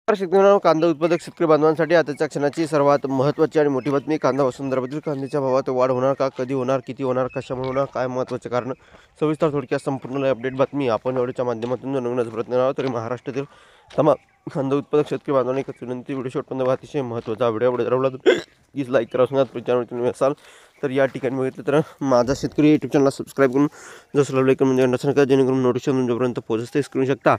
शेतकऱ्यांनो, कांदा उत्पादक शेतकरी बांधवांसाठी आताच्या क्षणाची सर्वात महत्त्वाची आणि मोठी बातमी. कांदा व संदर्भातील कांद्याच्या भावात वाढ होणार का, कधी होणार, किती होणार, कशामुळे होणार, काय महत्त्वाचे कारण, सविस्तर थोडक्यात संपूर्ण अपडेट बातमी आपण व्हिडिओच्या माध्यमातून जाणून प्रयत्न करावा. तरी महाराष्ट्रातील तमाम कांदा उत्पादक शेतकरी बांधवांनी एकच विनंती, व्हिडिओ शेवटपर्यंत अतिशय महत्त्वाचा व्हिडिओ ठरवला प्लीज लाईक करा. चॅनल तुम्ही असाल तर या ठिकाणी बघितलं तर माझा शेतकरी यूट्यूब चॅनलला सबस्क्राईब करून जसं लाईक म्हणजे नसेल का, जेणेकरून नोटिफिकेशन जोपर्यंत पोहोचते करू शकता.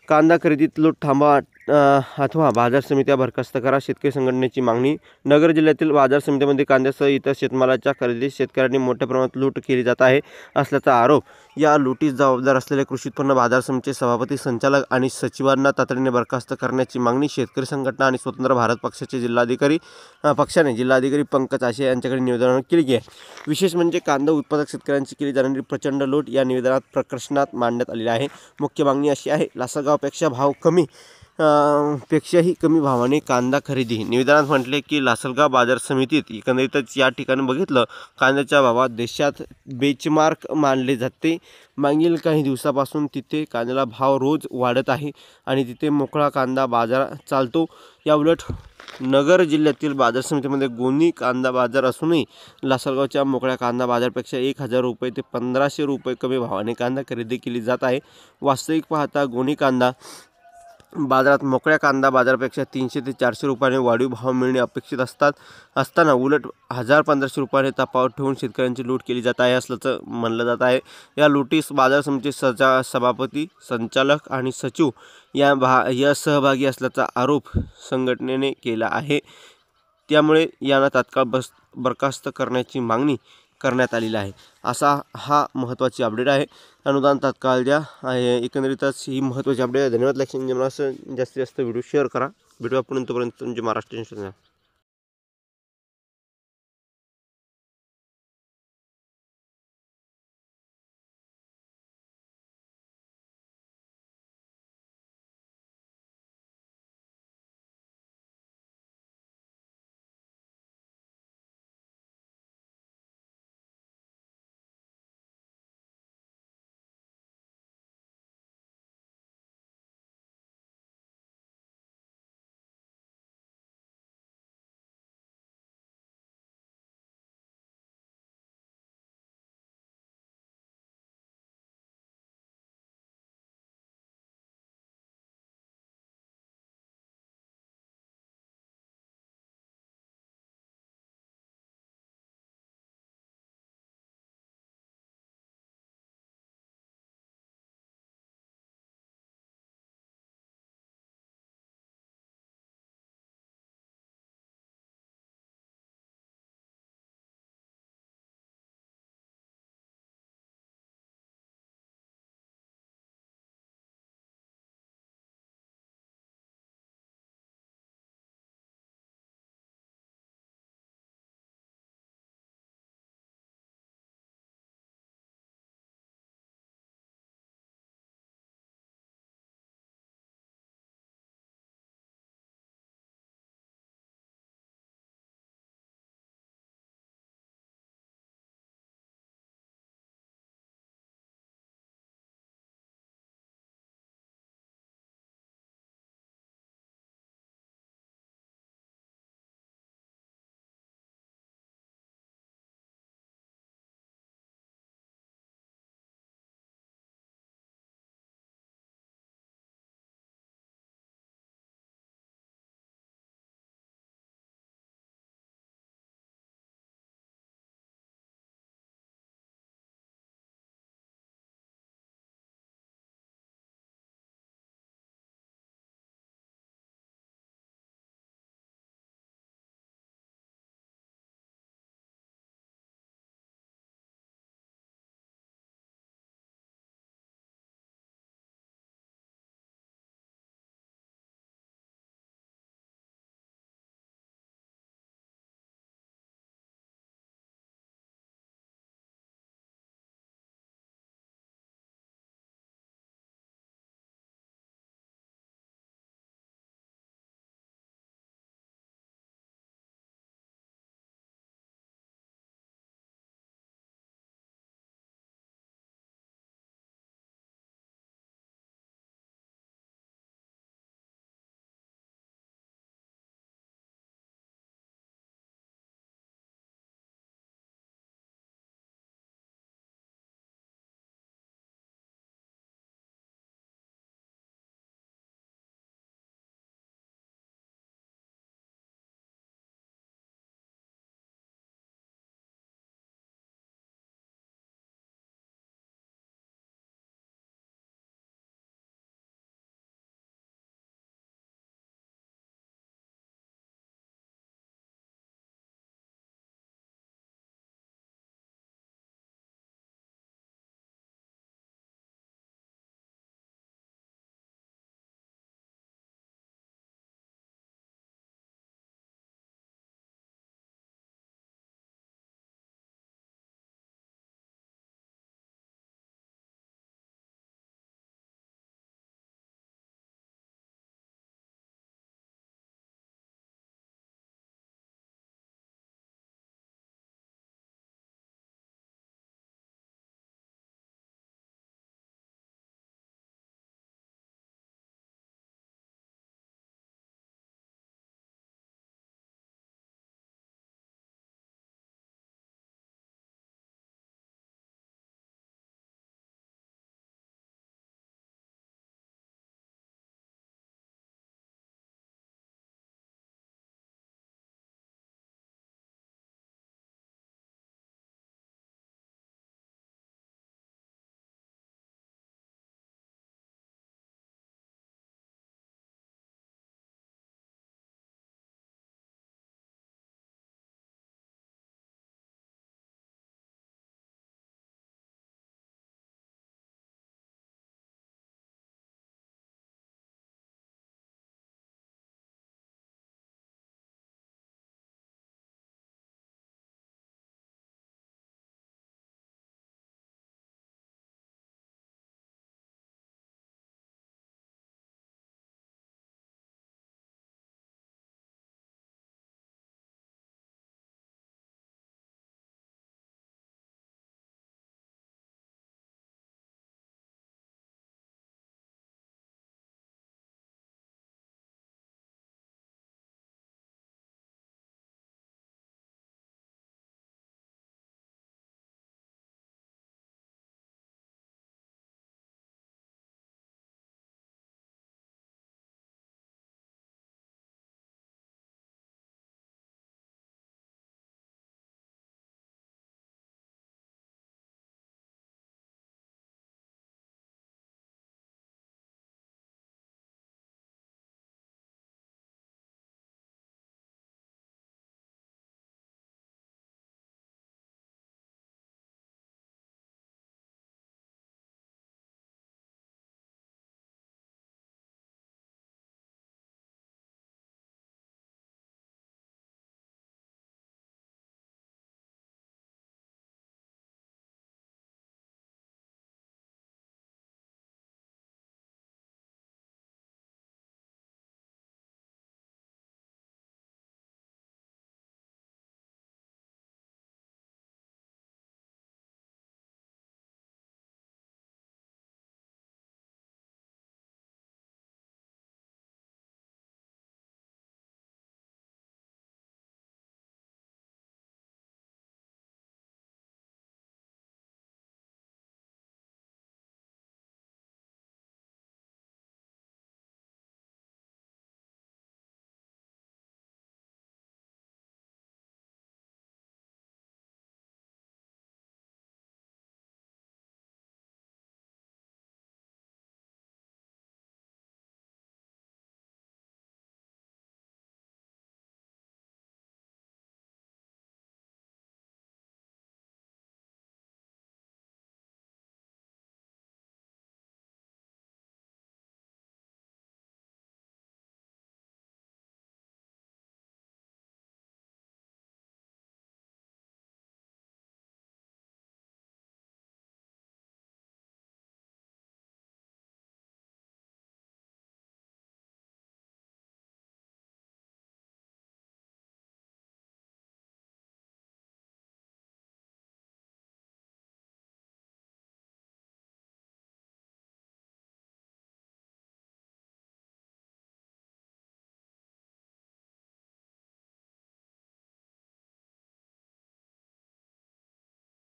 कांदा खरेदीत लूट थांबा अथवा बाजार समित्या बरखास्त करा, शेतकरी संघटनेची मागणी. नगर जिल्ह्यातील बाजार समित्यामध्ये कांद्यासह इतर शेतमालाच्या खरेदीत शेतकऱ्यांनी मोठ्या प्रमाणात लूट केली जात आहे असल्याचा आरोप. या लुटीस जबाबदार असलेले कृषी उत्पन्न बाजार समितीचे सभापती, संचालक आणि सचिवांना तातडीने बरखास्त करण्याची मागणी शेतकरी संघटना आणि स्वतंत्र भारत पक्षाचे जिल्हाधिकारी पंकज आशे यांच्याकडे निवेदन केले आहे. विशेष म्हणजे कांदा उत्पादक शेतकऱ्यांची केली जाणारी प्रचंड लूट या निवेदनात प्रकर्षणात मांडण्यात आलेली आहे. मुख्य मागणी अशी आहे, लासलगावपेक्षा पेक्षाही कमी भावाने कांदा खरेदी. निवेदनात म्हटले की लासलगाव बाजार समितीत एकंदरीतच या ठिकाणी बघितलं कांद्याच्या भावात देशात बेंचमार्क मानले जाते. मागील काही दिवसापासून तिथे कांद्याला भाव रोज वाढत आहे आणि तिथे मोकळा कांदा बाजार चालतो. याउलट नगर जिल्ह्यातील बाजार समितीमध्ये गोणी कांदा बाजार असूनही लासलगावच्या मोकळ्या कांदा बाजारपेक्षा 1000 रुपये ते 1500 रुपये कमी भावाने कांदा खरेदी केली जात आहे. वास्तविक पाहता गोणी कांदा बाजारात मोकळ्या कांदा बाजारापेक्षा 300 ते 400 रुपयाने वाढीव भाव मिळणे अपेक्षित असताना उलट 1000-1500 रुपयाने तफावत ठेवून शेतकऱ्यांची लूट केली जात आहे असल्याचं म्हणलं जात आहे. या लुटीस बाजार समितीचे सभापती, संचालक आणि सचिव या सहभागी असल्याचा आरोप संघटनेने केला आहे. त्यामुळे यांना तात्काळ बरखास्त करण्याची मागणी करण्यात आलेली आहे. असा हा महत्त्वाची अपडेट आहे. अनुदान तात्काळ द्या. एकंदरीतच ही महत्त्वाची अपडेट आहे. धन्यवाद. जास्तीत जास्त व्हिडिओ शेअर करा. भेटूया पुढे. तोपर्यंत तुमचे महाराष्ट्र.